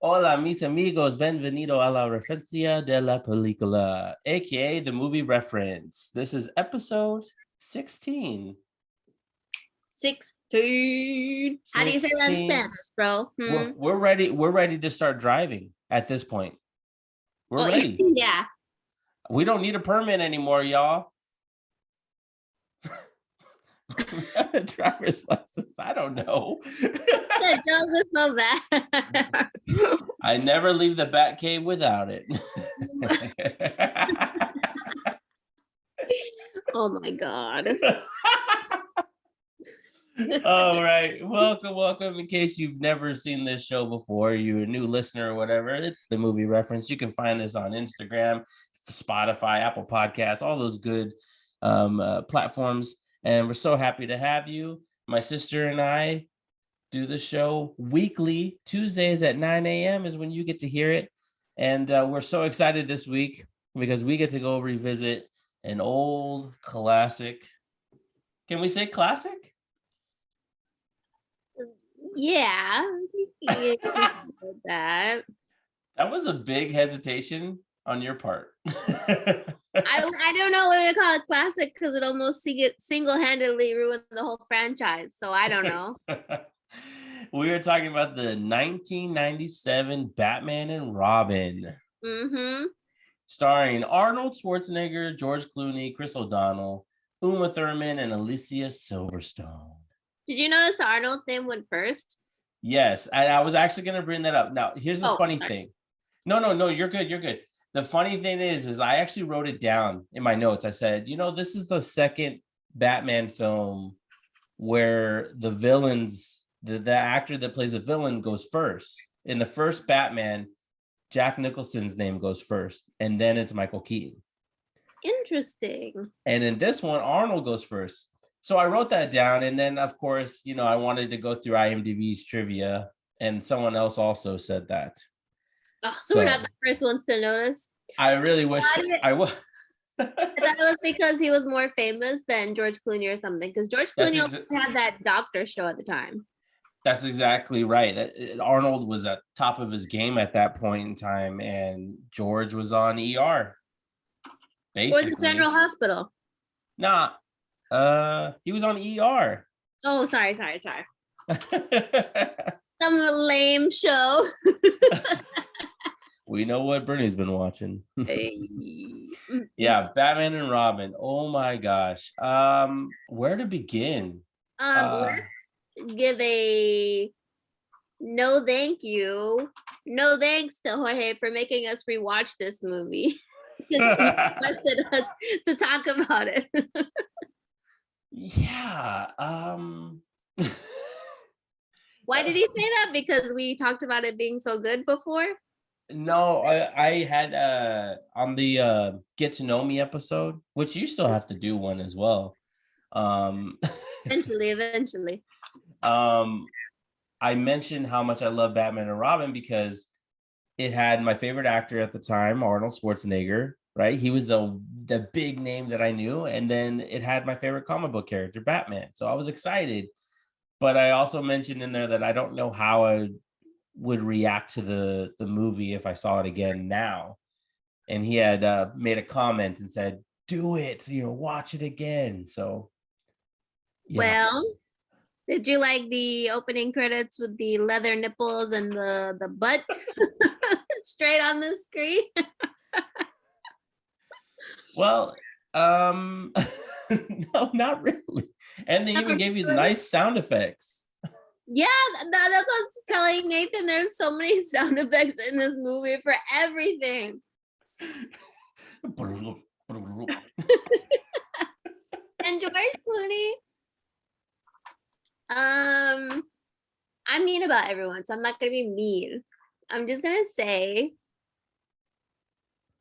Hola, mis amigos. Bienvenido a la referencia de la película, aka the movie reference. This is episode 16. 16. How do you say that in Spanish, bro? We're ready. We're ready to start driving at this point. We're ready. Yeah. We don't need a permit anymore, y'all. We have a driver's license. I don't know. That joke is so bad. I never leave the Bat Cave without it. Oh my God. All right. Welcome. In case you've never seen this show before, you're a new listener or whatever, it's the movie reference. You can find this on Instagram, Spotify, Apple Podcasts, all those good platforms. And we're so happy to have you. My sister and I do the show weekly. Tuesdays at 9 a.m. is when you get to hear it. And we're so excited this week because we get to go revisit an old classic. Can we say classic? Yeah. That was a big hesitation on your part. I don't know whether to call it classic because it almost single-handedly ruined the whole franchise. So I don't know. We are talking about the 1997 Batman and Robin. Starring Arnold Schwarzenegger, George Clooney, Chris O'Donnell, Uma Thurman, and Alicia Silverstone. Did you notice Arnold's name went first? Yes, and I was actually going to bring that up. Now, here's the funny thing. No, you're good. The funny thing is I actually wrote it down in my notes. I said, this is the second Batman film where the villains, the actor that plays the villain goes first. In the first Batman, Jack Nicholson's name goes first, and then it's Michael Keaton. Interesting. And in this one, Arnold goes first. So I wrote that down, and then, of course, I wanted to go through IMDb's trivia, and someone else also said that. Oh, so we're not the first ones to notice? I really wish I was. I thought it was because he was more famous than George Clooney or something, because George Clooney had that doctor show at the time. That's exactly right. Arnold was at top of his game at that point in time, and George was on ER. Basically. Or the General Hospital. Nah, he was on ER. Oh, sorry. Some lame show. We know what Brittany's been watching. Yeah, Batman and Robin. Oh my gosh. Where to begin? Let's give a no thank you. No thanks to Jorge for making us rewatch this movie. Because he requested us to talk about it. Yeah. Why did he say that? Because we talked about it being so good before? No, I had on the Get to Know Me episode, which you still have to do one as well. Eventually. I mentioned how much I love Batman and Robin because it had my favorite actor at the time, Arnold Schwarzenegger, right? He was the big name that I knew. And then it had my favorite comic book character, Batman. So I was excited. But I also mentioned in there that I don't know how I would react to the movie if I saw it again now. And he had made a comment and said, do it, watch it again. So yeah. Well, did you like the opening credits with the leather nipples and the butt straight on the screen? Well, no, not really. And they even gave you nice sound effects. Yeah, that's what I'm telling Nathan. There's so many sound effects in this movie for everything. And George Clooney, I'm mean about everyone, so I'm not gonna be mean. I'm just gonna say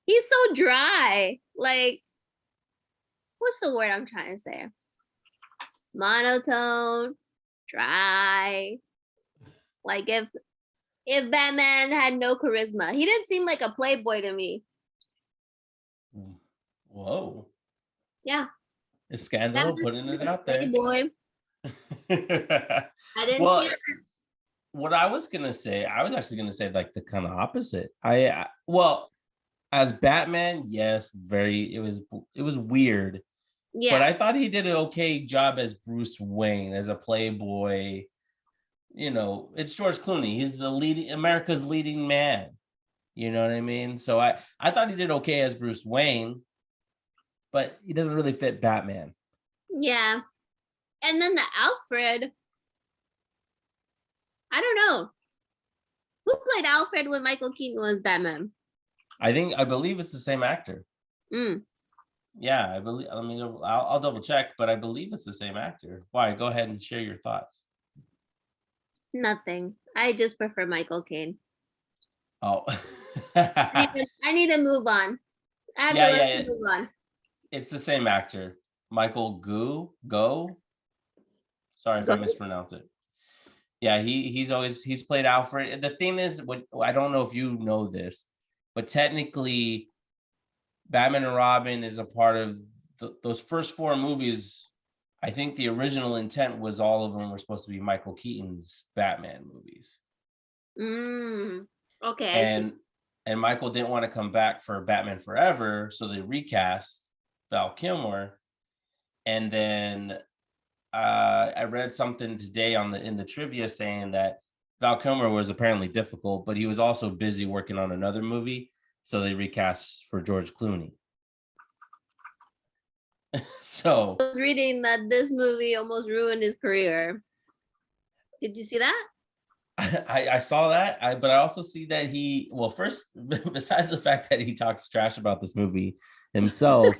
he's so dry. Like, what's the word I'm trying to say? Monotone. Dry. Like if Batman had no charisma, he didn't seem like a playboy to me. Whoa. Yeah. A scandal putting it out there. Playboy. I didn't. what I was gonna say, I was actually gonna say like the kind of opposite. Well, as Batman, yes, it was weird, but Yeah. I thought he did an okay job as Bruce Wayne, as a playboy. It's George Clooney. He's the leading America's leading man. You know what I mean? So I thought he did okay as Bruce Wayne, but he doesn't really fit Batman. Yeah. And then the Alfred, I don't know. Who played Alfred when Michael Keaton was Batman? I believe it's the same actor. Mm, Yeah, I believe. I'll double check, but I believe it's the same actor. Why? Go ahead and share your thoughts. nothing. I just prefer Michael Caine. Oh, I need to move on. I have to yeah. move on. It's the same actor, Michael Go. Sorry if I mispronounce it. Yeah, he's played Alfred. And the thing is, I don't know if you know this, but technically, Batman and Robin is a part of those first four movies. I think the original intent was all of them were supposed to be Michael Keaton's Batman movies. Okay, I see. And Michael didn't want to come back for Batman Forever, so they recast Val Kilmer. And then I read something today in the trivia saying that Val Kilmer was apparently difficult, but he was also busy working on another movie, so they recast for George Clooney. So I was reading that this movie almost ruined his career. Did you see that? I saw that, but I also see that first, besides the fact that he talks trash about this movie himself,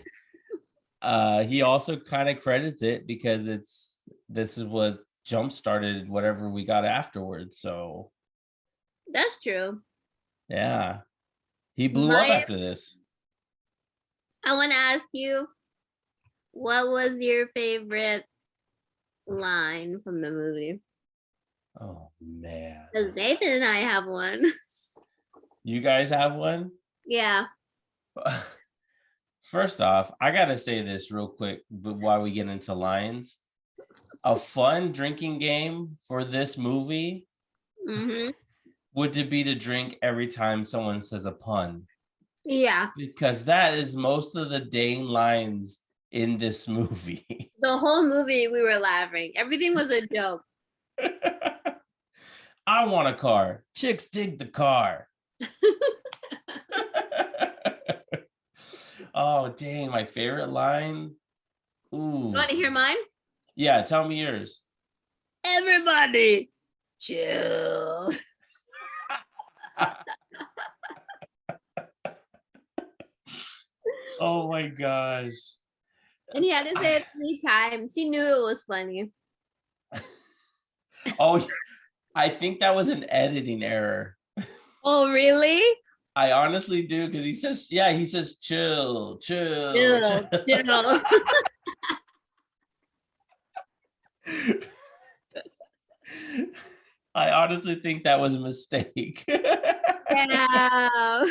he also kind of credits it because this is what jump started whatever we got afterwards. So That's true. yeah, he blew up after this. I want to ask you, what was your favorite line from the movie? Oh man, Because Nathan and I have one. you guys have one? Yeah. First off, I gotta say this real quick, but while we get into lines, a fun drinking game for this movie would be to drink every time someone says a pun. Yeah. Because that is most of the dang lines in this movie. The whole movie we were laughing. Everything was a joke. I want a car. Chicks dig the car. Oh, dang, my favorite line. Ooh. You want to hear mine? Yeah, tell me yours. Everybody, chill. Oh my gosh. And he had to say it 3 times. He knew it was funny. Oh, I think that was an editing error. Oh, really? I honestly do, because he says chill. Chill. I honestly think that was a mistake. Yeah.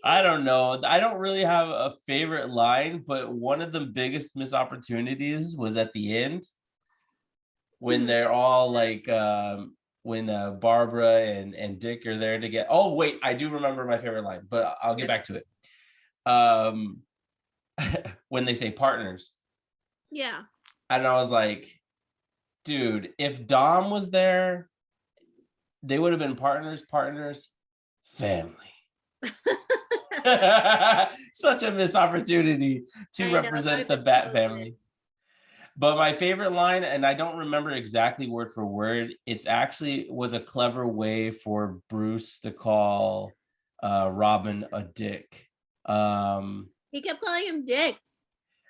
I don't know. I don't really have a favorite line, but one of the biggest missed opportunities was at the end when they're all like, when Barbara and Dick are there to get. Oh wait, I do remember my favorite line, but I'll get back to it. When they say partners. Yeah. And I was like, dude, if Dom was there, they would have been partners, family. Such a missed opportunity to represent the Bat family. But my favorite line, and I don't remember exactly word for word, it's actually was a clever way for Bruce to call Robin a dick. He kept calling him Dick.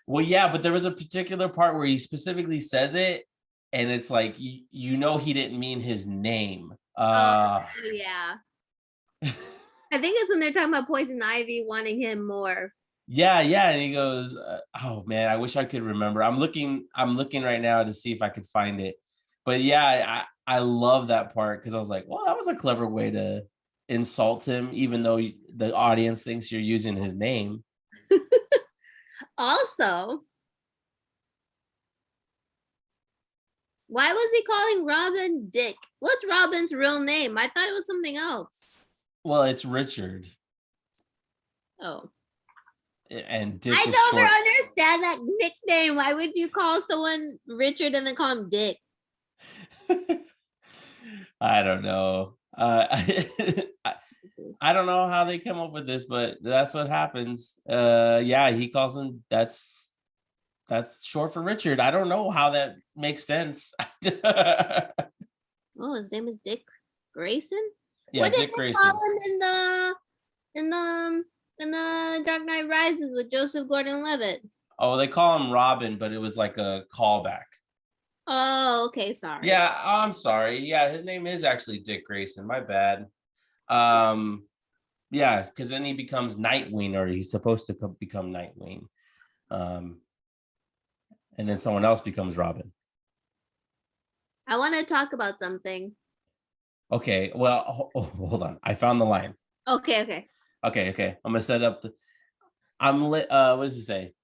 Well, yeah, but there was a particular part where he specifically says it, and it's like you know he didn't mean his name. Yeah. I think it's when they're talking about Poison Ivy wanting him more. Yeah, and he goes, "Oh man, I wish I could remember." I'm looking right now to see if I could find it. But yeah, I love that part because I was like, "Well, that was a clever way to insult him, even though the audience thinks you're using his name." Also, Why was he calling Robin Dick? What's Robin's real name? I thought it was something else. Well, it's Richard. Oh. And Dick I is don't short. understand that nickname. Why would you call someone Richard and then call him Dick? I don't know. I don't know how they come up with this, but that's what happens. Yeah, he calls him. That's short for Richard. I don't know how that makes sense. Oh, his name is Dick Grayson. Yeah, What did Dick they Grayson. call him in the Dark Knight Rises with Joseph Gordon-Levitt? Oh, they call him Robin, but it was like a callback. Oh, okay, sorry. Yeah, I'm sorry. Yeah, his name is actually Dick Grayson. My bad. Yeah, because then he becomes Nightwing, or he's supposed to become Nightwing. And then someone else becomes Robin. I want to talk about something. Okay, well, hold on. I found the line. Okay. Okay. I'm gonna set up I'm late. What does it say?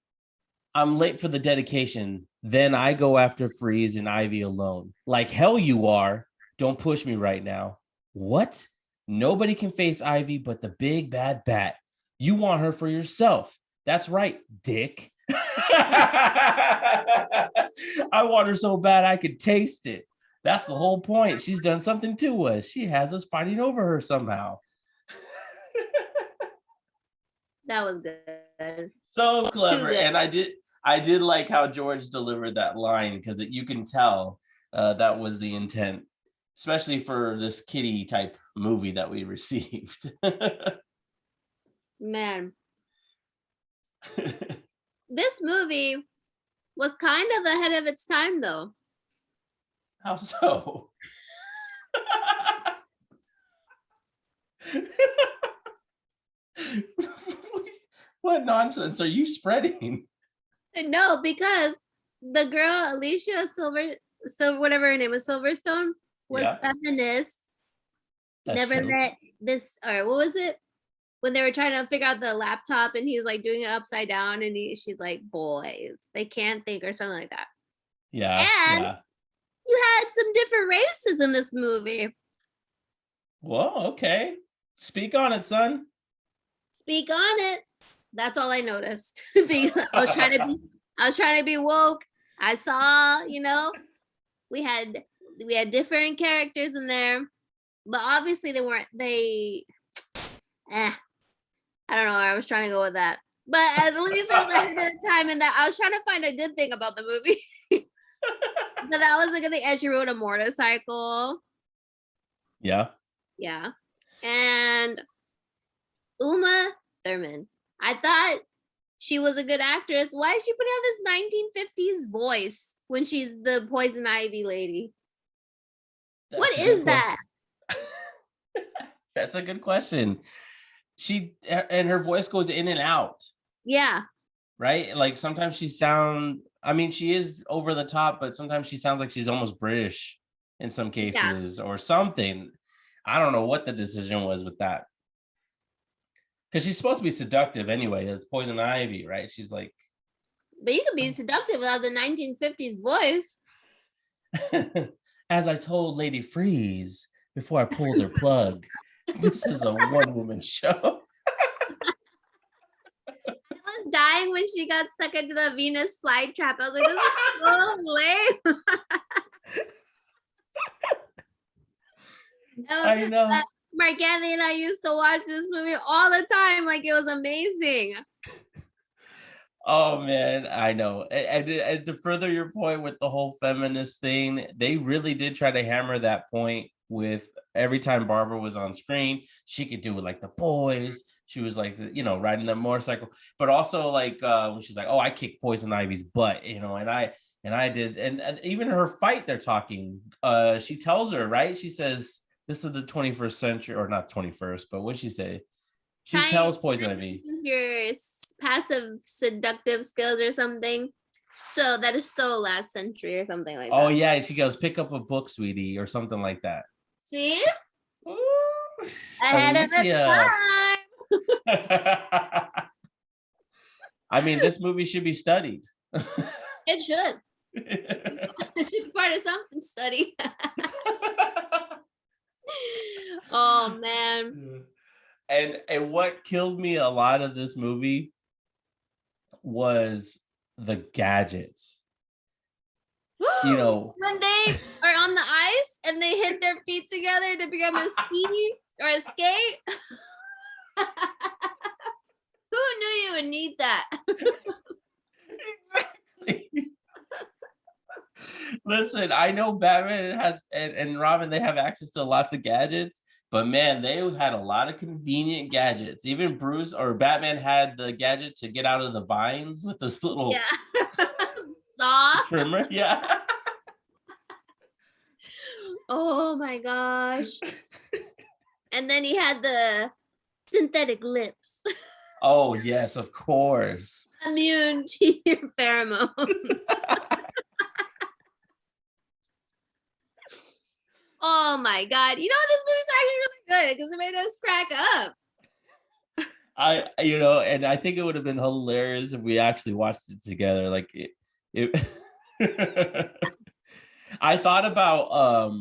I'm late for the dedication. Then I go after Freeze and Ivy alone. Like hell you are. Don't push me right now. What? Nobody can face Ivy but the big bad bat. You want her for yourself. That's right, Dick. I want her so bad I could taste it. That's the whole point. She's done something to us. She has us fighting over her somehow. That was good. So clever. And I did like how George delivered that line, because you can tell that was the intent, especially for this kitty type movie that we received. Man. This movie was kind of ahead of its time, though. How so? What nonsense are you spreading? No, because the girl Alicia whatever her name was, Silverstone, was feminist. That's Never true. let this, or what was it? When they were trying to figure out the laptop and he was like doing it upside down and she's like, boys, they can't think, or something like that. Yeah. And yeah. you had some different races in this movie. Well, okay. Speak on it, son. Speak on it. That's all I noticed. I was trying to be woke. I saw, we had different characters in there, but obviously I don't know. I was trying to go with that, but at least it was ahead of the time, and that I was trying to find a good thing about the movie. But that was a good thing. And she rode a motorcycle. Yeah. And Uma Thurman. I thought she was a good actress. Why is she putting on this 1950s voice when she's the Poison Ivy lady? What is that? That's a good question. Her voice goes in and out. Yeah. Right? Like sometimes she is over the top, but sometimes she sounds like she's almost British in some cases or something. I don't know what the decision was with that. Because she's supposed to be seductive anyway. It's Poison Ivy, right? She's like. But you could be seductive without the 1950s voice. As I told Lady Freeze before I pulled her plug, this is a one-woman show. I was dying when she got stuck into the Venus flytrap. I was like, this is so lame. I know. Mark Anthony and I used to watch this movie all the time. Like, it was amazing. Oh man, I know. And to further your point with the whole feminist thing, they really did try to hammer that point with every time Barbara was on screen, she could do it like the boys. She was like, riding the motorcycle, but also like when she's like, oh, I kicked Poison Ivy's butt, and I did. And even her fight, they're talking, she tells her, right? She says, this is the 21st century, or not 21st, but what'd she say? She tells Poison Ivy. Use your passive seductive skills or something. So that is so last century or something like that. Oh yeah, she goes, pick up a book, sweetie, or something like that. See? Ooh, ahead of its time. I mean, this movie should be studied. It should. It should be part of something study. Oh man. And what killed me a lot of this movie was the gadgets. You know, When they are on the ice and they hit their feet together to become a ski or a skate. Who knew you would need that? exactly. Listen, I know Batman has and Robin, they have access to lots of gadgets, but man, they had a lot of convenient gadgets. Even Bruce or Batman had the gadget to get out of the vines with this little Saw. trimmer. Yeah. Oh my gosh. And then he had the synthetic lips. Oh, yes, of course. Immune to your pheromones. Oh my god. You know, this movie's actually really good because it made us crack up. And I think it would have been hilarious if we actually watched it together. Like it I thought about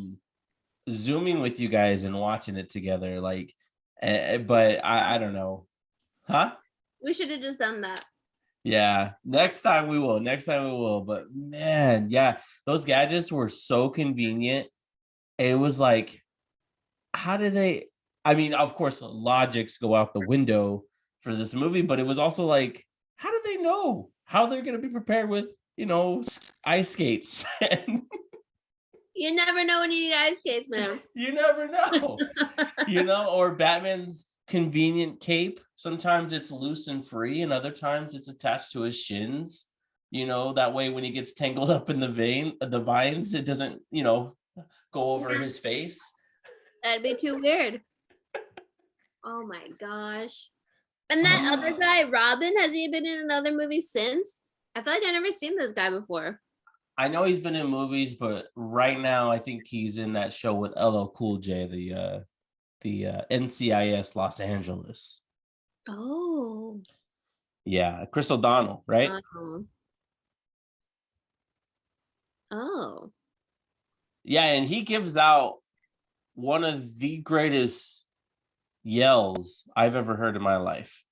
zooming with you guys and watching it together, like, but I don't know, huh? We should have just done that. Yeah, next time we will. Next time we will. But man, yeah, those gadgets were so convenient. It was like, how did they? I mean, of course, logics go out the window for this movie, but it was also like, how do they know how they're going to be prepared with, ice skates? And You never know when you need ice skates, man. you never know, or Batman's convenient cape. Sometimes it's loose and free, and other times it's attached to his shins. That way when he gets tangled up in the vines, it doesn't, go over his face. That'd be too weird. Oh my gosh. And that other guy, Robin, has he been in another movie since? I feel like I've never seen this guy before. I know he's been in movies, but right now I think he's in that show with LL Cool J, the NCIS Los Angeles. Oh. Yeah, Chris O'Donnell, right? Oh. Yeah, and he gives out one of the greatest yells I've ever heard in my life.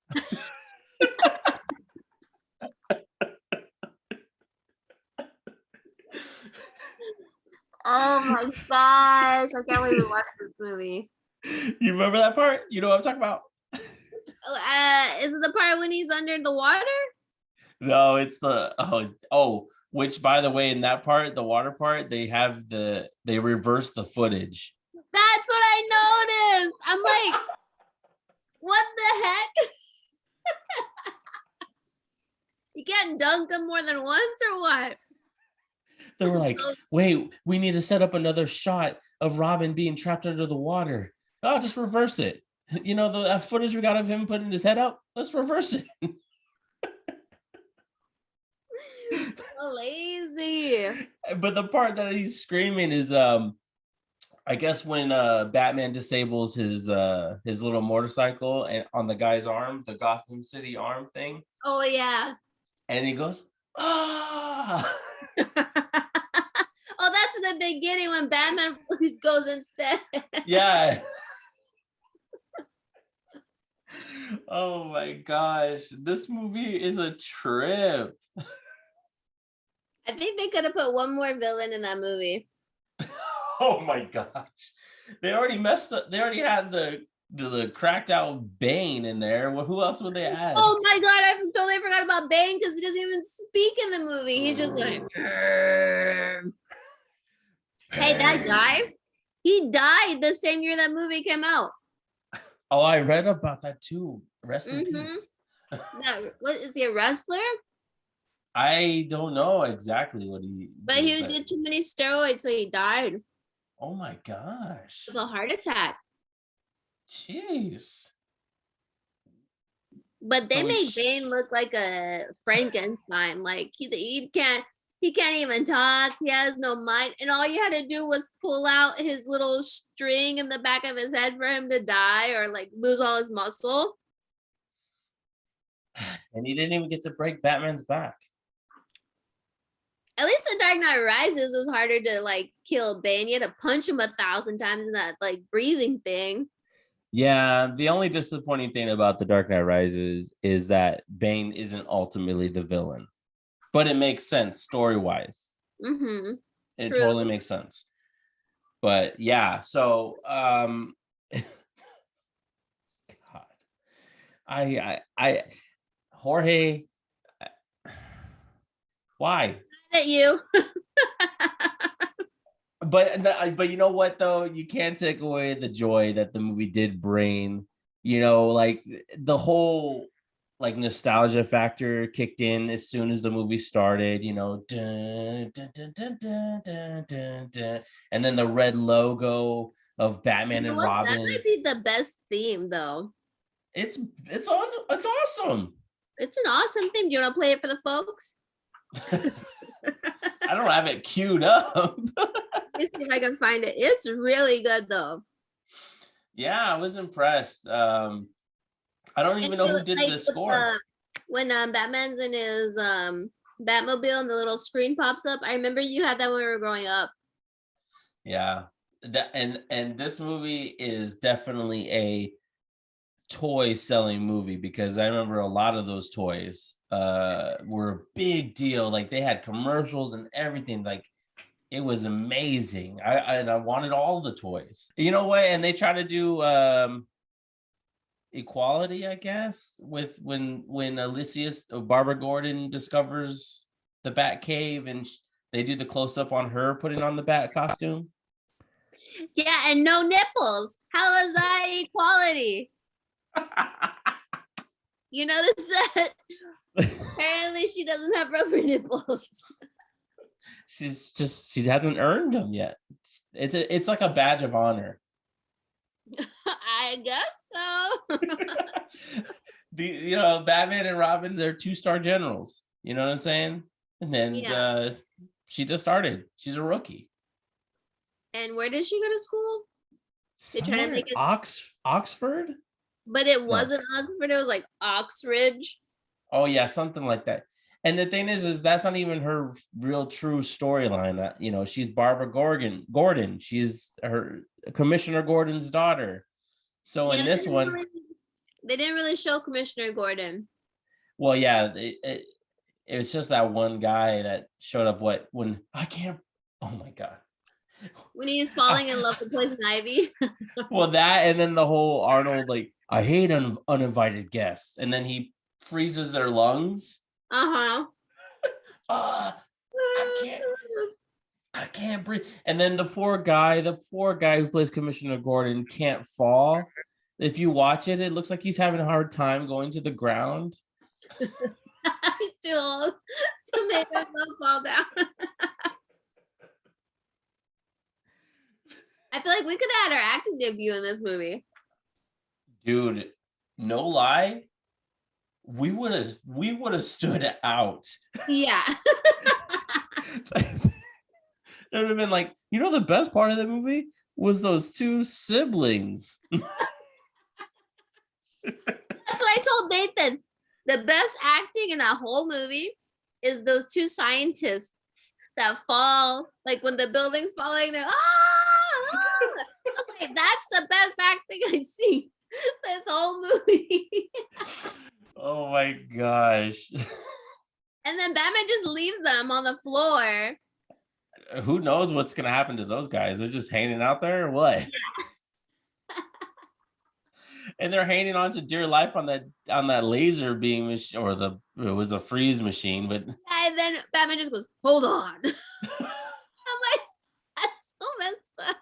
Oh my gosh. I can't wait to watch this movie. You remember that part? You know what I'm talking about? Is it the part when he's under the water? No, it's which, by the way, in that part, the water part, they reverse the footage. That's what I noticed. I'm like, what the heck? You can't dunk him more than once or what? They were like, wait, we need to set up another shot of Robin being trapped under the water. Oh, just reverse it. The footage we got of him putting his head up, let's reverse it. So lazy. But the part that he's screaming is I guess when Batman disables his little motorcycle and on the guy's arm, the Gotham City arm thing. Oh yeah. And he goes, ah. Oh, that's in the beginning when Batman goes instead. Yeah. Oh my gosh, this movie is a trip. I think they could have put one more villain in that movie. Oh my gosh, they already messed up. They already had the cracked out Bane in there. Well, who else would they add? Oh my god, I totally forgot about Bane because he doesn't even speak in the movie. He's just like, hey, that guy, he died the same year that movie came out. Oh, I read about that too. Rest in peace. What is he, a wrestler? I don't know exactly what but he did too many steroids, so he died. Oh my gosh. Of a heart attack. Jeez. But they made Bane look like a Frankenstein. Like he can't even talk. He has no mind. And all you had to do was pull out his little string in the back of his head for him to die or like lose all his muscle. And he didn't even get to break Batman's back. At least in Dark Knight Rises was harder to like kill Bane. You had to punch him 1,000 times in that like breathing thing. Yeah, the only disappointing thing about The Dark Knight Rises is that Bane isn't ultimately the villain, but it makes sense story-wise. Mm-hmm. It True. totally makes sense. But yeah, so God, I Jorge, why? At you. But you know what though, you can't take away the joy that the movie did bring. You know, like the whole like nostalgia factor kicked in as soon as the movie started. You know, dun, dun, dun, dun, dun, dun, dun, dun. And then the red logo of Batman You know and what? That Robin. might be the best theme though. It's awesome. It's an awesome theme. Do you want to play it for the folks? I don't have it queued up. Let me see if I can find it. It's really good though. Yeah, I was impressed. I don't even know who did like the score. when Batman's in his Batmobile and the little screen pops up. I remember you had that when we were growing up. Yeah. That and this movie is definitely a toy selling movie because I remember a lot of those toys were a big deal. Like they had commercials and everything. Like it was amazing. I wanted all the toys. You know what? And they try to do equality, I guess, with when Elysius Barbara Gordon discovers the Bat Cave and they do the close up on her putting on the Bat costume. Yeah, and no nipples. How is that equality? You notice that? Apparently, she doesn't have rubber nipples. She hasn't earned them yet. It's like a badge of honor. I guess so. Batman and Robin, they're 2-star generals. You know what I'm saying? And then Yeah. she just started. She's a rookie. And where did she go to school? They trying to Somewhere in make it, Oxford? but it No. wasn't Oxford. It was like Oxridge. Oh yeah, something like that. And the thing is that's not even her real true storyline. She's Barbara Gordon. She's her Commissioner Gordon's daughter. So Yeah, in this one, they didn't really show Commissioner Gordon. well, yeah, it was just that one guy that showed up. When I can't. Oh my god. When he was falling in love with Poison Ivy. Well, that and then the whole Arnold like I hate uninvited guests, and then he freezes their lungs. Uh-huh. I can't breathe. And then the poor guy who plays Commissioner Gordon can't fall. If you watch it, it looks like he's having a hard time going to the ground. He's too old to make himself fall down. I feel like we could have had our acting debut in this movie. Dude, no lie, we would have stood out. Yeah. It would have been like, the best part of the movie was those two siblings. That's what I told Nathan. The best acting in that whole movie is those two scientists that fall, like when the building's falling, they're I was like, that's the best acting I see this whole movie. Oh my gosh. And then Batman just leaves them on the floor. Who knows what's gonna happen to those guys? They're just hanging out there or what? And they're hanging on to dear life on that laser beam machine, or it was a freeze machine, but And then Batman just goes, hold on. I'm like, that's so messed up.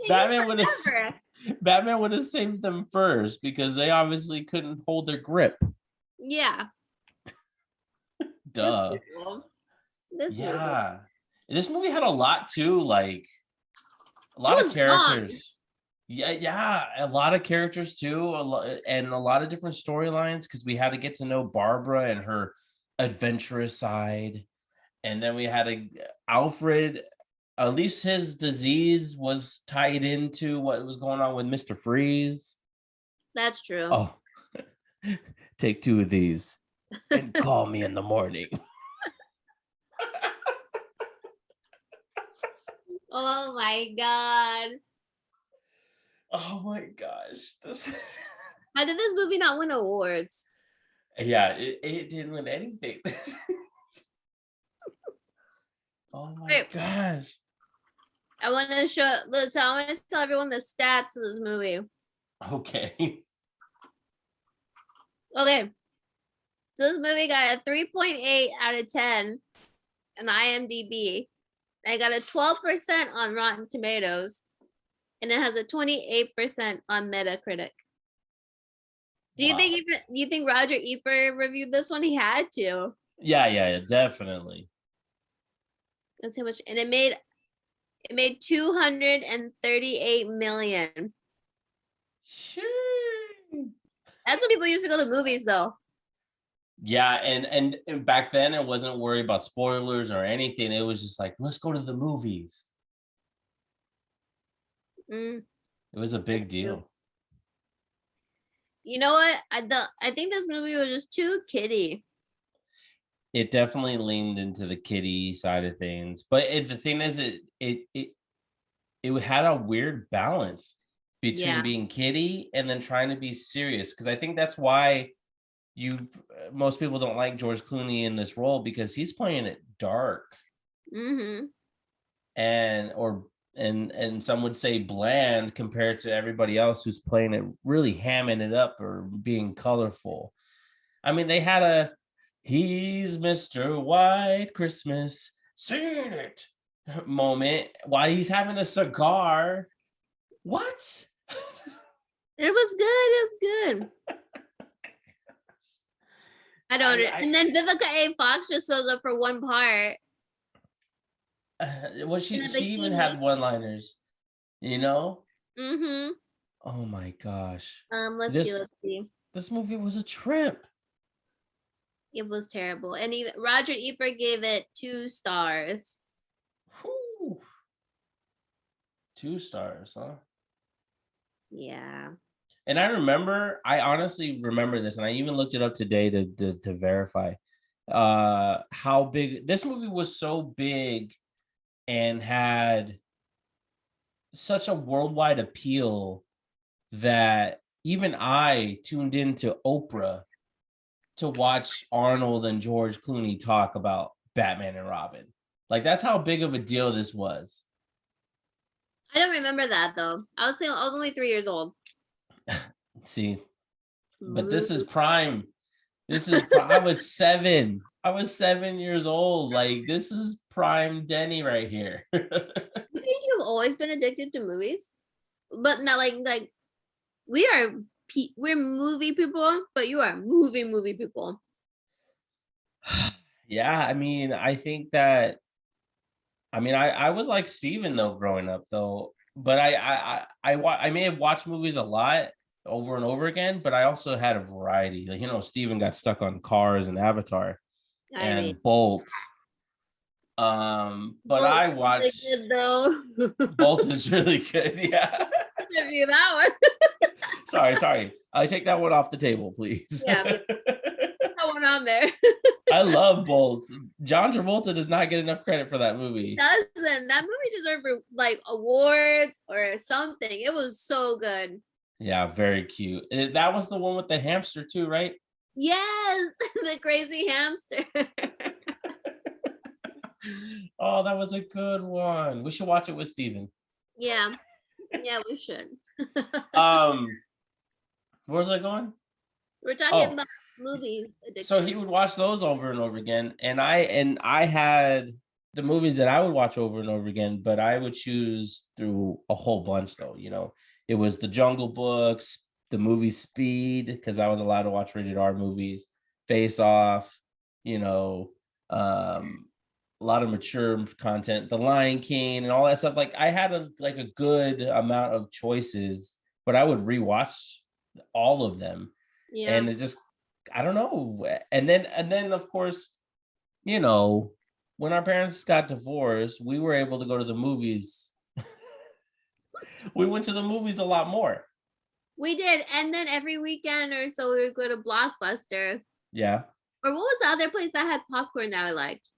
Batman would have saved them first because they obviously couldn't hold their grip. Yeah. Duh. This movie had a lot too, like a lot of characters. Yeah, a lot of characters too, and a lot of different storylines because we had to get to know Barbara and her adventurous side, and then we had Alfred. At least his disease was tied into what was going on with Mr. Freeze. That's true. Oh, take 2 of these and call me in the morning. Oh my god. Oh my gosh. How did this movie not win awards? Yeah, it didn't win anything. Oh my Right. gosh. I want to show. Look, so I want to tell everyone the stats of this movie. Okay. Okay. So this movie got a 3.8 out of 10 on IMDb. I got a 12% on Rotten Tomatoes, and it has a 28% on Metacritic. Do you Wow. think you think Roger Ebert reviewed this one? He had to. Yeah, definitely. That's how much, and it made 238 million. Sure. That's when people used to go to movies, though. Yeah, and back then it wasn't worried about spoilers or anything. It was just like, let's go to the movies. Mm, It was a big deal. you know what? I think this movie was just too kiddie. It definitely leaned into the kiddie side of things, but the thing is, it had a weird balance between Yeah. being kiddie and then trying to be serious. Because I think that's why most people don't like George Clooney in this role, because he's playing it dark Mm-hmm. and some would say bland compared to everybody else who's playing it really hamming it up or being colorful. I mean, they had a "He's Mr. White Christmas, seen it" moment while he's having a cigar. What? It was good. It was good. I don't. And then Vivica A. Fox just shows up for one part. Well, In a she even bikini. had one-liners, you know? Mm-hmm. Oh my gosh. Let's see. This Let's see. this movie was a trip. It was terrible. And even Roger Ebert gave it 2 stars. Whew. 2 stars, huh? Yeah. And I honestly remember this, and I even looked it up today to verify how big this movie was. So big and had such a worldwide appeal that even I tuned into Oprah to watch Arnold and George Clooney talk about Batman and Robin. Like, that's how big of a deal this was. I don't remember that though. I was only 3 years old. See, but this is prime. I was 7. I was 7 years old. Like, this is prime Denny right here. You think you've always been addicted to movies? But not like we're movie people, but you are movie people. Yeah, I mean, I think that I was like Steven though growing up though, but I may have watched movies a lot over and over again, but I also had a variety. Like, Steven got stuck on Cars and Avatar I mean, and Bolt. But I really watched good though. Bolt is really good. Yeah. Review that one. Sorry. I take that one off the table, please. Yeah, that one on there. I love Bolt. John Travolta does not get enough credit for that movie. Doesn't that movie deserve like awards or something? It was so good. Yeah, very cute. That was the one with the hamster too, right? Yes, the crazy hamster. Oh, that was a good one. We should watch it with Steven. Yeah, we should. Where was I going? We're talking about movie addiction. So he would watch those over and over again, and I had the movies that I would watch over and over again, but I would choose through a whole bunch though. It was The Jungle Books, the movie Speed, because I was allowed to watch rated R movies, Face Off, a lot of mature content, The Lion King, and all that stuff. Like, I had a good amount of choices, but I would rewatch all of them. Yeah. And it just, I don't know. And then of course, when our parents got divorced, we were able to go to the movies. We went to the movies a lot more. We did. And then every weekend or so we would go to Blockbuster. Yeah. Or what was the other place that had popcorn that I liked?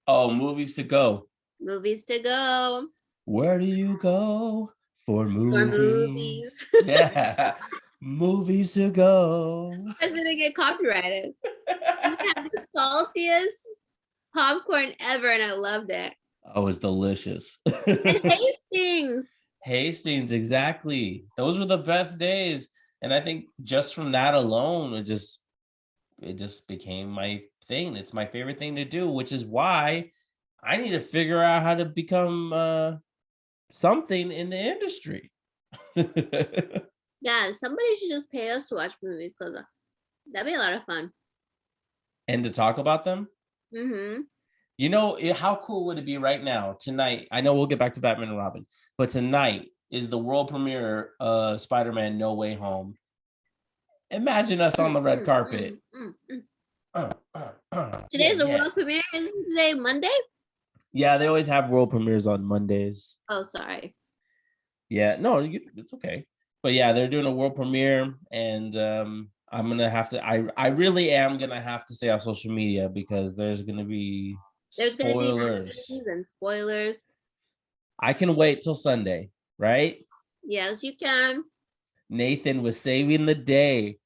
Oh, Movies to Go. Movies to Go. Where do you go for For movies? movies. Yeah, movies to go. I didn't get copyrighted. And they have the saltiest popcorn ever, and I loved it. Oh, it's delicious. And Hastings. Hastings, exactly. Those were the best days. And I think just from that alone, it just became my thing. It's my favorite thing to do, which is why I need to figure out how to become something in the industry. Yeah, somebody should just pay us to watch movies because that'd be a lot of fun. And to talk about them. Mm-hmm. You know, how cool would it be right now, tonight? I know we'll get back to Batman and Robin, but tonight is the world premiere of Spider-Man No Way Home. Imagine us on the red carpet. Today's the Yeah. world premiere. Isn't today Monday? Yeah, they always have world premieres on Mondays. Oh, sorry. Yeah, no, it's okay. But yeah, they're doing a world premiere, and I'm gonna have to. I really am gonna have to stay off social media because there's gonna be spoilers. News and spoilers. I can wait till Sunday, right? Yes, you can. Nathan was saving the day.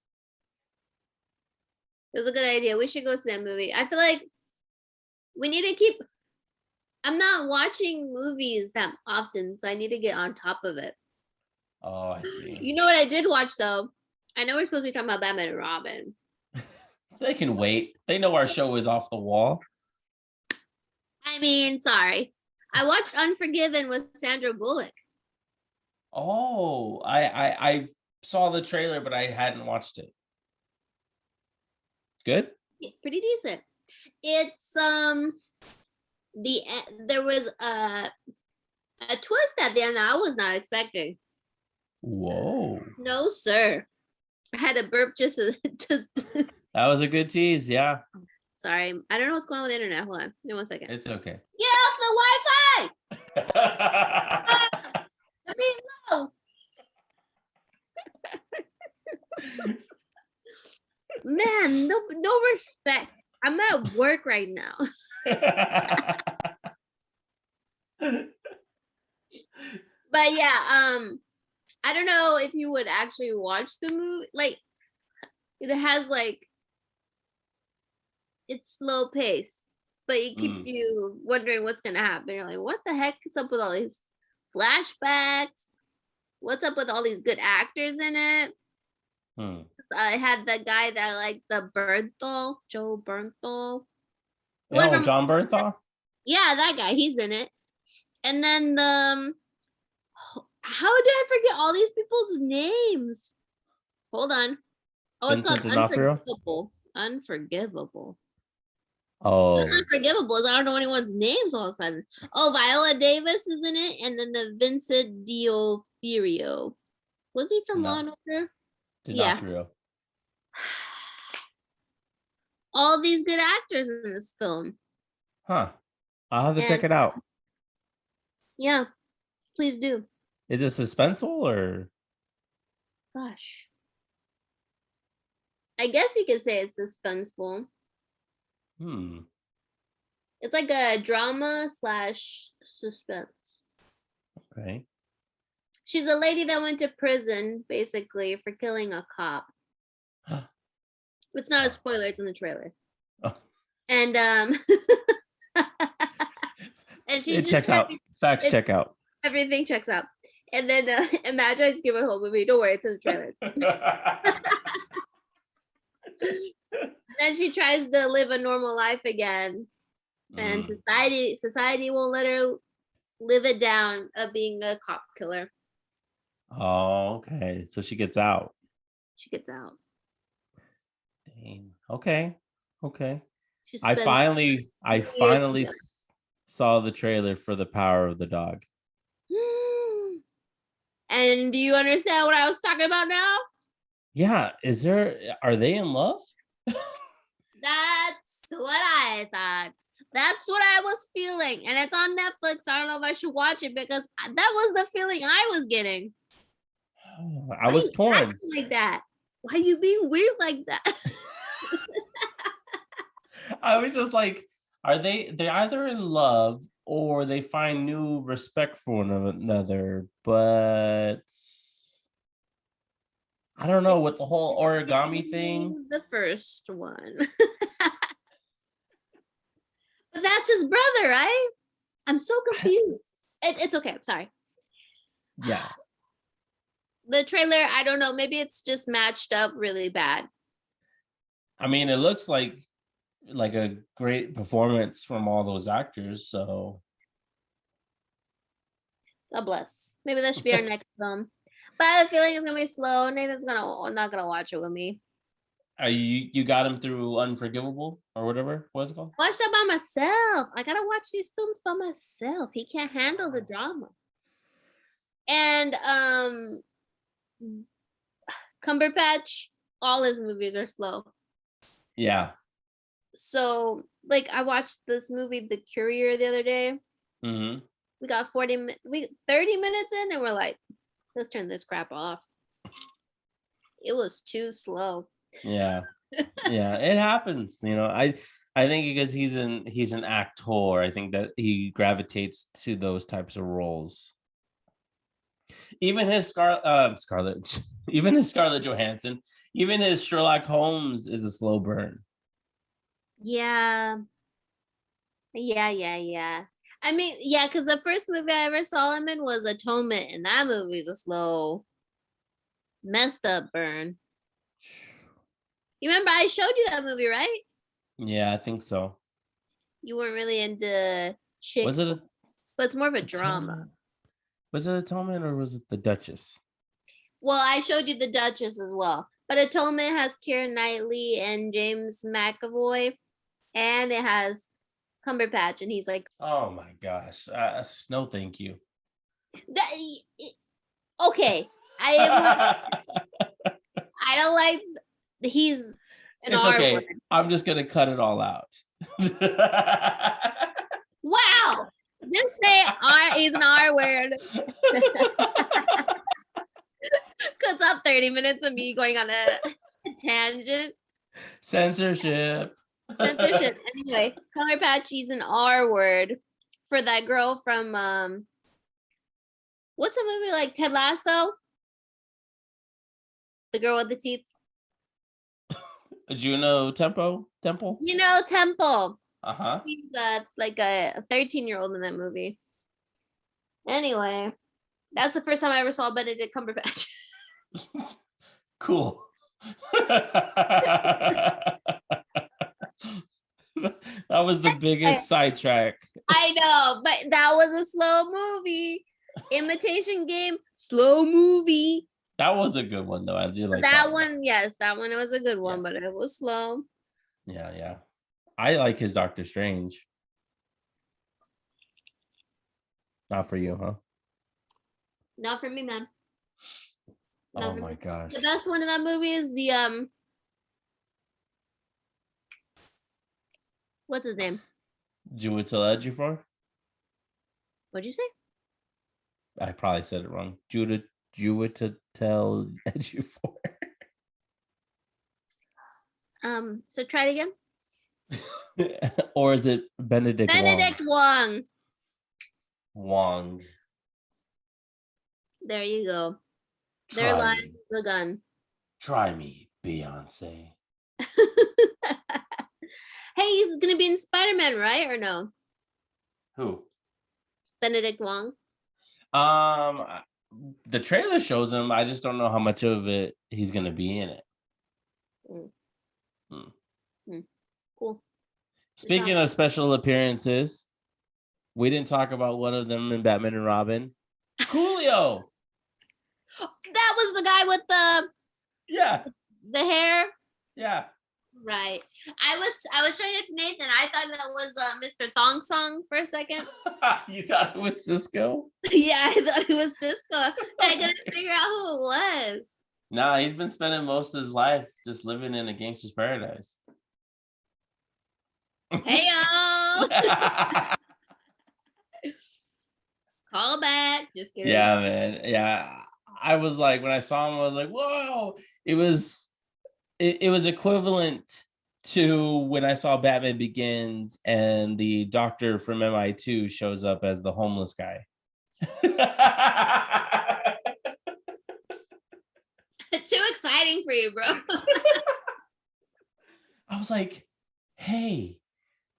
It was a good idea. We should go see that movie. I feel like we need to keep. I'm not watching movies that often, so I need to get on top of it. Oh, I see. You know what I did watch though? I know we're supposed to be talking about Batman and Robin. They can wait. They know our show is off the wall. I mean, sorry. I watched Unforgiven with Sandra Bullock. Oh, I saw the trailer, but I hadn't watched it. Good? Yeah, pretty decent. It's there was a twist at the end that I was not expecting. Whoa. No, sir. I had to burp just That was a good tease, yeah. Sorry. I don't know what's going on with the internet. Hold on. Give me 1 second. It's okay. Get off the Wi-Fi! Let me know. Man, no respect. I'm at work right now. But yeah, I don't know if you would actually watch the movie. Like, it has like, it's slow pace, but it keeps you wondering what's gonna happen. You're like, what the heck is up with all these flashbacks? What's up with all these good actors in it? I had the guy that like the Bernthal, Joe Bernthal. Oh, John Bernthal? Yeah, that guy. He's in it. And then how did I forget all these people's names? Hold on. Oh, it's called Unforgivable. Unforgivable. Oh. What's Unforgivable is I don't know anyone's names all of a sudden. Oh, Viola Davis is in it, and then the Vincent D'Onofrio. Was he from Law and Order? D'Onofrio. All these good actors in this film. Huh. I'll have to check it out. Yeah, please do. Is it suspenseful or? Gosh. I guess you could say it's suspenseful. It's like a drama / suspense. Okay. She's a lady that went to prison, basically, for killing a cop. It's not a spoiler, it's in the trailer. Oh. And and it checks out. Facts check out. Everything checks out. And then imagine I just give a whole movie. Don't worry, it's in the trailer. Then she tries to live a normal life again. And society won't let her live it down of being a cop killer. Oh, okay. So she gets out. She gets out. Dang. Okay. I finally saw the trailer for The Power of the Dog. And do you understand what I was talking about now? Yeah. Are they in love? That's what I thought. That's what I was feeling. And it's on Netflix. I don't know if I should watch it because that was the feeling I was getting. I was torn. Like that. Why are you being weird like that? I was just like, they're either in love or they find new respect for one another. But I don't know, with the whole origami thing. The first one. But that's his brother, right? I'm so confused. It's okay. I'm sorry. Yeah. The trailer, I don't know. Maybe it's just matched up really bad. I mean, it looks like a great performance from all those actors. So God bless. Maybe that should be our next film. But I have a feeling it's gonna be slow. Nathan's not gonna watch it with me. are you got him through Unforgivable or whatever? What's it called? Watch that by myself. I gotta watch these films by myself. He can't handle the drama. And Cumberbatch, all his movies are slow. Yeah. So like I watched this movie The Courier the other day. Mm-hmm. We got 30 minutes in and we're like, let's turn this crap off. It was too slow. Yeah. Yeah, it happens. I think because he's an actor, I think that he gravitates to those types of roles. Even his Scarlett, even his Scarlett Johansson, even his Sherlock Holmes is a slow burn. Yeah. I mean, yeah, because the first movie I ever saw him in was Atonement, and that movie's a slow, messed up burn. You remember I showed you that movie, right? Yeah, I think so. You weren't really into chick, Was it but it's more of a drama. Was it Atonement or was it The Duchess? Well, I showed you The Duchess as well, but Atonement has Keira Knightley and James McAvoy, and it has Cumberbatch, and he's like, oh my gosh, no, thank you. Okay, I don't like. He's an it's R okay. word. I'm just gonna cut it all out. Wow, just say R. He's an R word. Cuts up 30 minutes of me going on a tangent. Censorship. Anyway, Cumberbatch, an R word for that girl from what's the movie like Ted Lasso? The girl with the teeth. Juno Temple. Temple. Uh-huh. He's like a 13-year-old in that movie. Anyway, that's the first time I ever saw Benedict Cumberbatch. Cool. That was the biggest sidetrack. I know, but that was a slow movie. Imitation Game, slow movie. That was a good one, though. I did like that one. Yes, that one was a good one, Yeah. but it was slow. Yeah. I like his Doctor Strange. Not for you, huh? Not for me, man. Oh my gosh. The best one in that movie is the what's his name? Juwita Ejiofor? What'd you say? I probably said it wrong. Juwita Ejiofor. So try it again. Or is it Benedict Wong? Wong. There you go. There lies the gun. Try me, Beyonce. Hey, he's gonna be in Spider-Man, right? Or no? Who? Benedict Wong. The trailer shows him. I just don't know how much of it he's gonna be in it. Cool. Speaking of special appearances, we didn't talk about one of them in Batman and Robin. Coolio. That was the guy with the hair. Yeah. Right. I was showing it to Nathan. I thought that was Mr. Thong Song for a second. You thought it was Cisco? Yeah, I thought it was Cisco. I couldn't figure out who it was. Nah, he's been spending most of his life just living in a gangster's paradise. Heyo. Call back. Just kidding. Yeah, man. Yeah. I was like, when I saw him, I was like, whoa. It was equivalent to when I saw Batman Begins and the doctor from MI2 shows up as the homeless guy. Too exciting for you, bro. I was like, hey,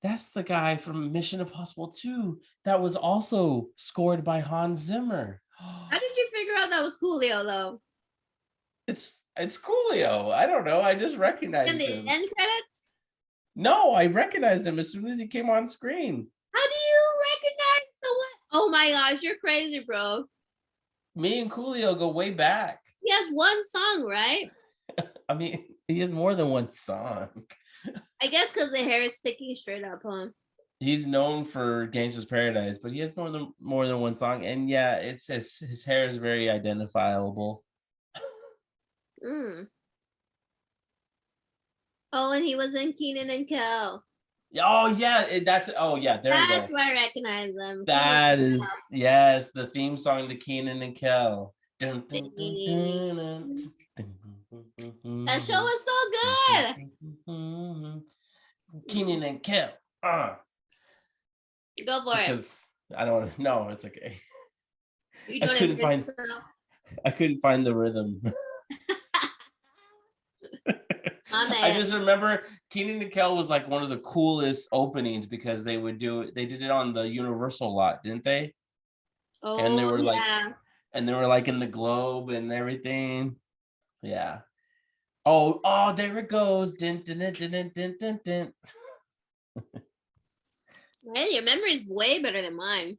that's the guy from Mission Impossible 2 that was also scored by Hans Zimmer. How did you figure out that was Coolio though? It's Coolio. I don't know. I just In recognized the him. end credits? No, I recognized him as soon as he came on screen. How do you recognize someone? Oh my gosh, you're crazy, bro. Me and Coolio go way back. He has one song, right? I mean, he has more than one song. I guess because the hair is sticking straight up, huh? He's known for Gangsta's Paradise, but he has more than one song. And yeah, it's his hair is very identifiable. Mm. Oh, and he was in Keenan and Kel. Oh yeah, there we go. That's where I recognize him. That is yes, the theme song to Keenan and Kel. Dun, dun, dun, dun, dun. That show was so good. Keenan and Kel. Go for it. Because I don't want to. No, it's okay. You I don't couldn't even find. I couldn't find the rhythm. I just remember Keenan and Kel was like one of the coolest openings because they did it on the Universal lot, didn't they? Oh, And they were yeah. and they were like in the globe and everything. Yeah. Oh, there it goes. Din, din, din, din, din, din, din. Hey, your memory's way better than mine.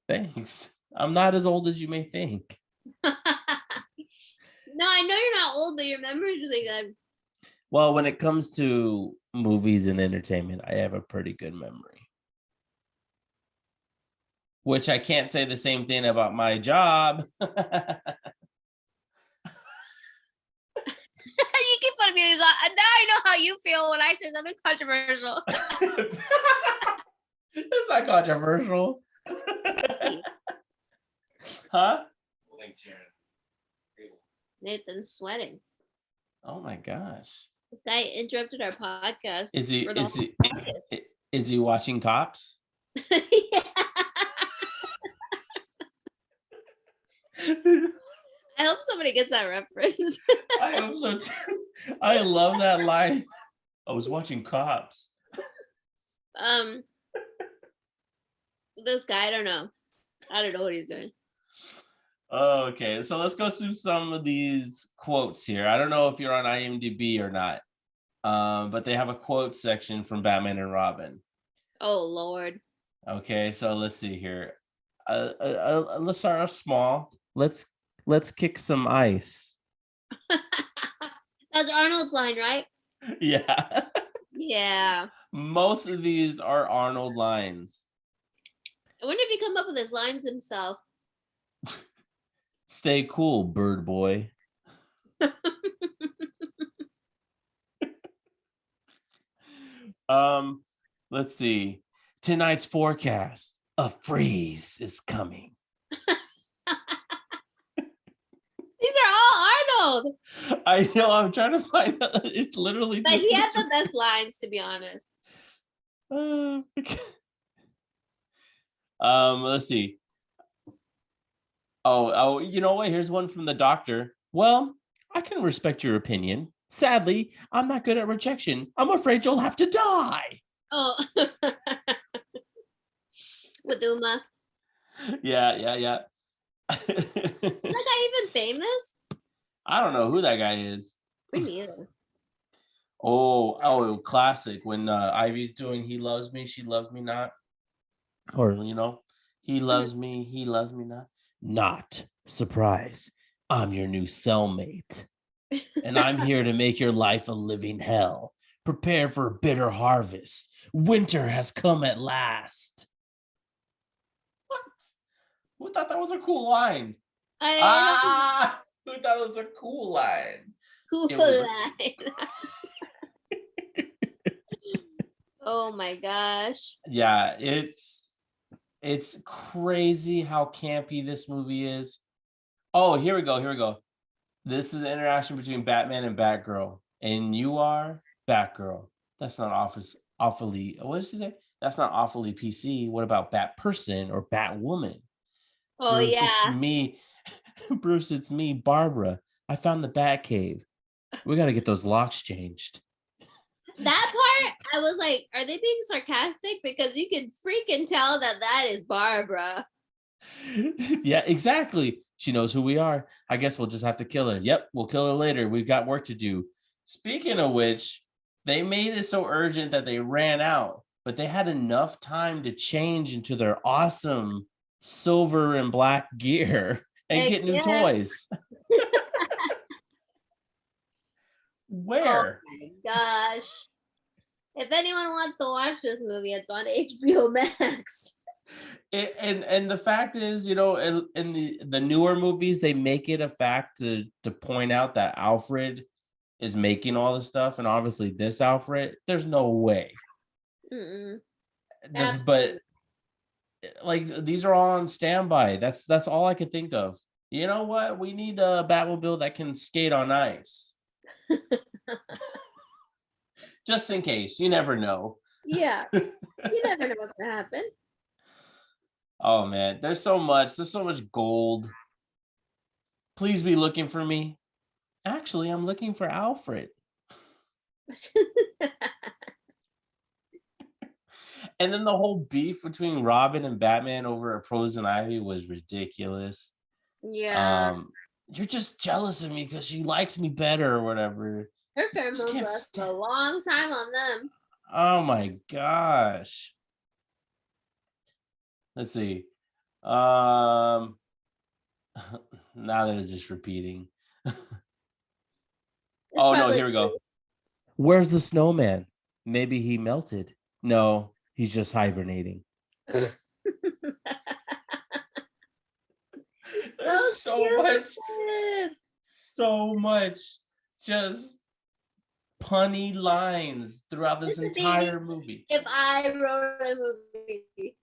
Thanks. I'm not as old as you may think. No, I know you're not old, but your memory's really good. Well, when it comes to movies and entertainment, I have a pretty good memory. Which I can't say the same thing about my job. You keep putting me these on. Now I know how you feel when I say something controversial. It's not controversial. Huh? Nathan's sweating. Oh my gosh. This guy interrupted our podcast. Is he watching Cops? Yeah. I hope somebody gets that reference. I hope so too. I love that line. I was watching Cops. This guy, I don't know what he's doing. Okay, so let's go through some of these quotes here. I don't know if you're on IMDb or not, but they have a quote section from Batman and Robin. Oh Lord. Okay, so let's see here. Let's start off small. Let's kick some ice. That's Arnold's line, right? Yeah. Yeah. Most of these are Arnold lines. I wonder if he come up with his lines himself. Stay cool, bird boy. Let's see. Tonight's forecast, a freeze is coming. These are all Arnold. I know. I'm trying to find. It's literally. But he has the best lines, to be honest. Okay. Let's see. Oh, you know what? Here's one from the doctor. Well, I can respect your opinion. Sadly, I'm not good at rejection. I'm afraid you'll have to die. Oh. With Uma. Yeah. Is that guy even famous? I don't know who that guy is. Me neither. Oh, classic. When Ivy's doing He Loves Me, She Loves Me Not. Or, he loves me, he loves me not. Not. Surprise. I'm your new cellmate. And I'm here to make your life a living hell. Prepare for a bitter harvest. Winter has come at last. What? Who thought that was a cool line? Who thought it was a cool line? Cool line. Oh my gosh. Yeah, it's crazy how campy this movie is. Oh, here we go. This is an interaction between Batman and Batgirl. And you are Batgirl. That's not awfully. What did she say? That's not awfully PC. What about Bat Person or Bat Woman? Oh Bruce, it's yeah. me. Bruce, it's me, Barbara. I found the Bat Cave. We got to get those locks changed. That part, I was like, are they being sarcastic? Because you could freaking tell that that is Barbara. Yeah, exactly. She knows who we are. I guess we'll just have to kill her. Yep, we'll kill her later. We've got work to do. Speaking of which, they made it so urgent that they ran out, but they had enough time to change into their awesome silver and black gear and Heck get new yeah. toys. Oh Where? my gosh. If anyone wants to watch this movie, it's on HBO Max. And the fact is, in the newer movies, they make it a fact to point out that Alfred is making all this stuff, and obviously this Alfred, there's no way. Mm-mm. But like these are all on standby. That's all I could think of. You know what? We need a Batmobile that can skate on ice, just in case. You never know. Yeah. You never know what's gonna happen. Oh man, there's so much. There's so much gold. Please be looking for me. Actually, I'm looking for Alfred. And then the whole beef between Robin and Batman over a Poison Ivy was ridiculous. Yeah. Um, you're just jealous of me because she likes me better or whatever. Her Just pheromones can't last stand. a long time on them. Oh my gosh. Let's see. Um, now they're just repeating. It's Oh no, probably here we go. Where's the snowman? Maybe he melted. No, he's just hibernating. There's stupid. so much just punny lines throughout this This would be me entire movie. if I wrote a movie.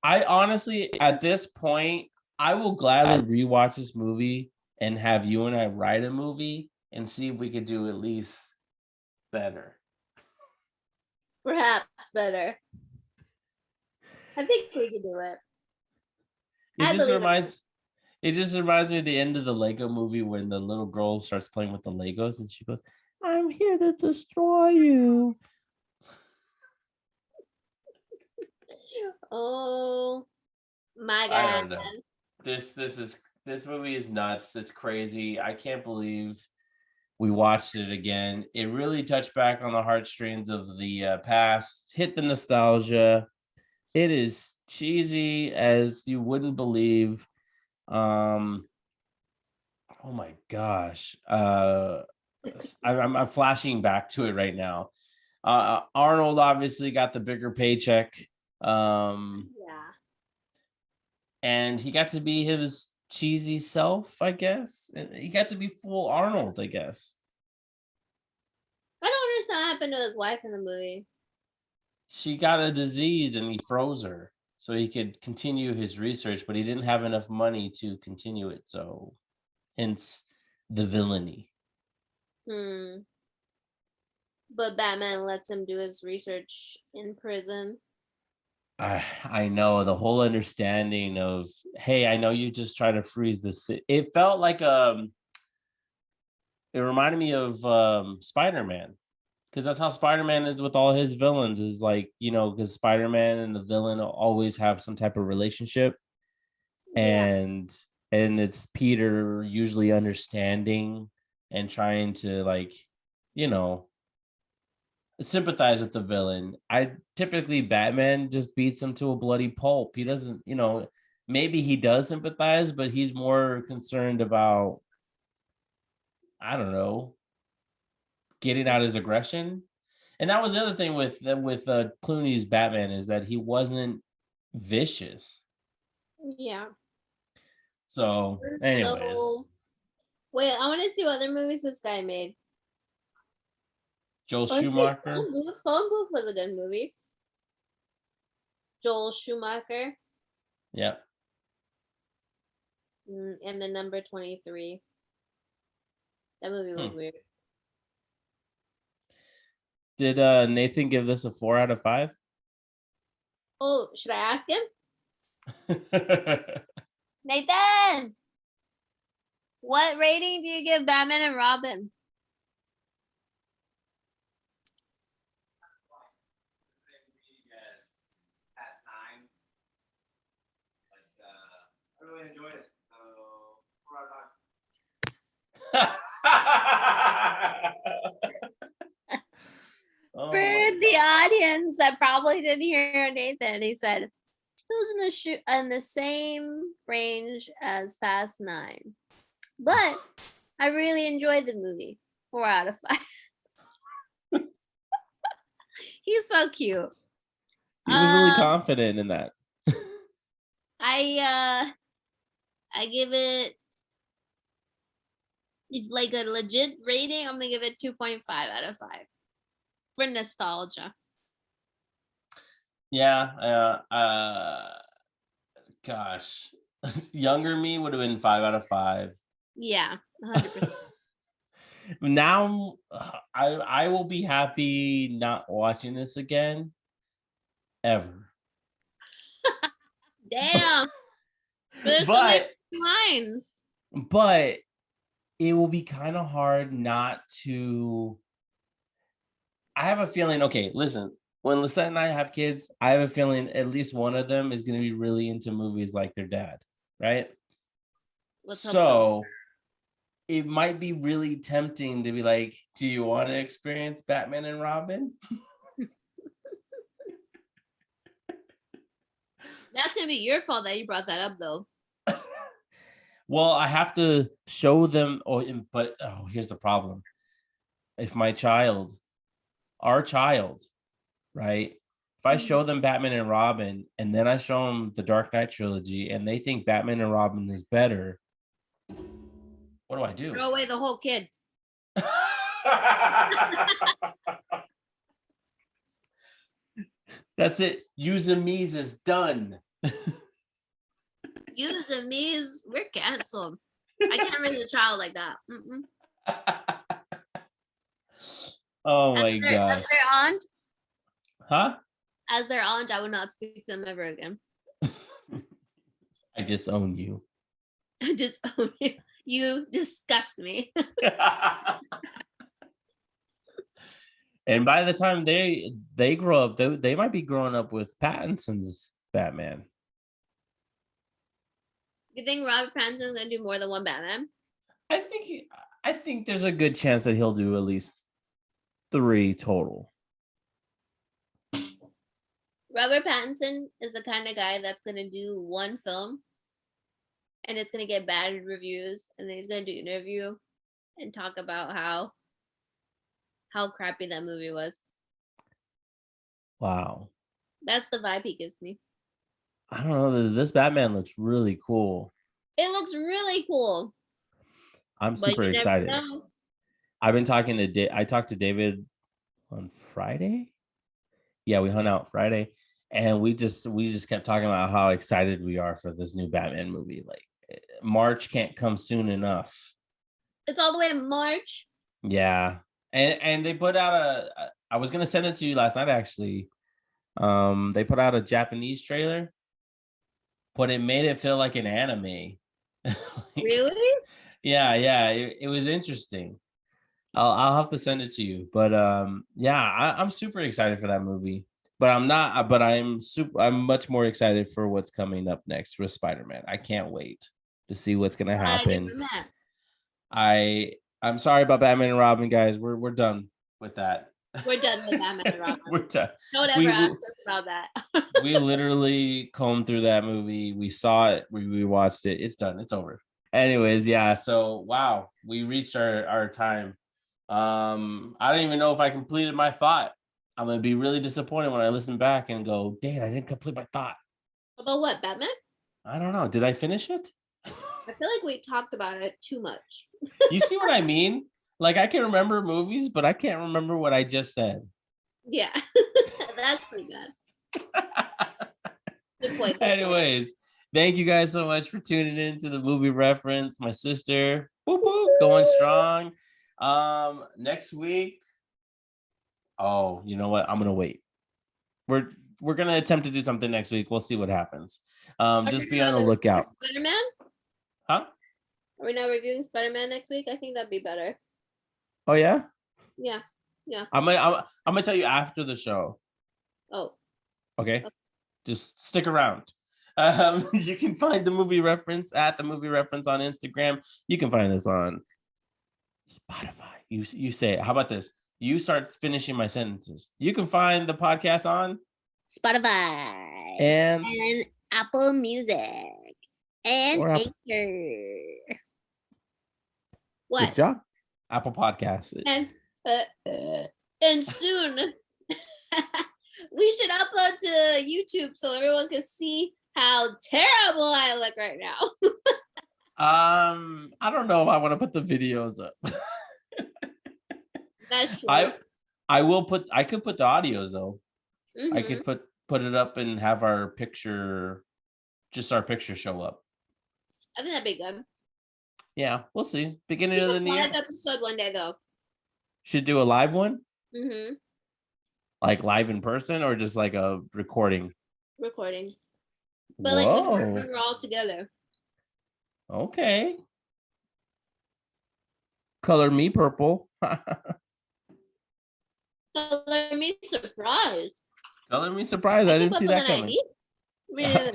I honestly, at this point, I will gladly rewatch this movie and have you and I write a movie and see if we could do at least better. Perhaps better. I think we can do it. It I just believe it. reminds it just reminds me of the end of the Lego movie when the little girl starts playing with the Legos and she goes, "I'm here to destroy you." Oh my I god. don't know. This movie is nuts. It's crazy. I can't believe we watched it again. It really touched back on the heartstrings of the past, hit the nostalgia. It is cheesy as you wouldn't believe. Um, oh my gosh. I'm flashing back to it right now. Arnold obviously got the bigger paycheck. Yeah. And he got to be his cheesy self, I guess. And he got to be full Arnold, I guess. I don't understand what happened to his wife in the movie. She got a disease and he froze her so he could continue his research, but he didn't have enough money to continue it. So, hence the villainy. Hmm. But Batman lets him do his research in prison. I know the whole understanding of, hey, I know you just try to freeze this. It felt like it reminded me of Spider-Man. Because that's how Spider-Man is with all his villains, is like, because Spider-Man and the villain always have some type of relationship. Yeah. And it's Peter usually understanding and trying to, like, you know, sympathize with the villain. I typically Batman just beats him to a bloody pulp. He doesn't, maybe he does sympathize, but he's more concerned about, I don't know, getting out his aggression. And that was the other thing with Clooney's Batman, is that he wasn't vicious. Yeah. So, anyways, So wait, I want to see what other movies this guy made. Joel Oh, he did Schumacher. Phone Booth. Phone Booth was a good movie. Joel Schumacher. Yeah. And the number 23. That movie was Hmm. weird. Did Nathan give this a 4 out of 5? Oh, should I ask him? Nathan, what rating do you give Batman and Robin? I really enjoyed it. So 4 out of 5. Oh For my the audience that probably didn't hear Nathan, he said it was in the same range as Fast 9, but I really enjoyed the movie. 4 out of 5. He's so cute. He was really confident in that. I give it like a legit rating. I'm gonna give it 2.5 out of 5 for nostalgia. Yeah, gosh, younger me would have been 5 out of 5. Yeah, 100%. Now, I will be happy not watching this again, ever. Damn. There's so many lines. But it will be kind of hard not to. I have a feeling. Okay, listen. When Lisette and I have kids, I have a feeling at least one of them is going to be really into movies like their dad, right? Let's hope So it might be really tempting to be like, do you want to experience Batman and Robin? That's gonna be your fault that you brought that up, though. Well, I have to show them. But here's the problem. If my child, our child, right? If I show them Batman and Robin and then I show them the Dark Knight trilogy and they think Batman and Robin is better, what do I do? Throw away the whole kid. That's it. Use and Me's is done. Use and me's, we're canceled. I can't raise a child like that. Oh my god. As their aunt, huh? As their aunt, I would not speak to them ever again. I disown you. Disown you. You disgust me. And by the time they grow up, they might be growing up with Pattinson's Batman. You think Robert Pattinson's gonna do more than one Batman? I think there's a good chance that he'll do at least 3 total. Robert Pattinson is the kind of guy that's gonna do one film and it's gonna get bad reviews, and then he's gonna do an interview and talk about how crappy that movie was. Wow. That's the vibe he gives me. I don't know. This Batman looks really cool. It looks really cool. I'm super excited. I've been talking to I talked to David on Friday. Yeah, we hung out Friday, and we just kept talking about how excited we are for this new Batman movie. Like, March can't come soon enough. It's all the way in March. Yeah, and they put out I was gonna send it to you last night actually. They put out a Japanese trailer, but it made it feel like an anime. Really? Yeah, it was interesting. I'll have to send it to you, but yeah, I'm super excited for that movie. But I'm much more excited for what's coming up next with Spider-Man. I can't wait to see what's gonna happen. I'm sorry about Batman and Robin, guys. We're done with that. We're done with Batman and Robin. We're done. Don't ever ask us about that. We literally combed through that movie. We saw it. We watched it. It's done. It's over. Anyways, yeah. So wow, we reached our time. I don't even know if I completed my thought. I'm gonna be really disappointed when I listen back and go, "Dang, I didn't complete my thought." About what, Batman? I don't know. Did I finish it? I feel like we talked about it too much. You see what I mean? Like, I can remember movies, but I can't remember what I just said. Yeah, that's pretty bad. Good point. Anyways, thank you guys so much for tuning in to the movie reference. My sister, whoop, whoop, going strong. Next week, Oh, you know what? I'm gonna wait. We're gonna attempt to do something next week. We'll see what happens. Are Just we be not on the reviewing lookout. Spider-Man? Huh? Are we not reviewing Spider-Man next week? I think that'd be better. Oh yeah. Yeah. I'm gonna tell you after the show. Oh. Okay. Okay. Just stick around. You can find the movie reference at the movie reference on Instagram. You can find us on Spotify. You say it. How about this? You start finishing my sentences. You can find the podcast on Spotify and Apple Music and or Apple. Anchor. Good What? job. Apple Podcasts. And soon we should upload to YouTube so everyone can see how terrible I look right now. I don't know if I want to put the videos up. That's true. I could put the audios though. I Mhm. could put it up and have our picture show up. I think that'd be good. Yeah, we'll see. Beginning We of should the year. live episode one day though. Should do a live one, Mm-hmm. like live in person, or just like a recording. Recording. But like when Whoa. we're all together. Okay. Color me purple. Color me surprised. Color me surprised. I didn't see that coming. Me neither.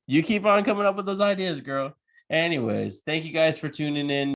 You keep on coming up with those ideas, girl. Anyways, thank you guys for tuning in.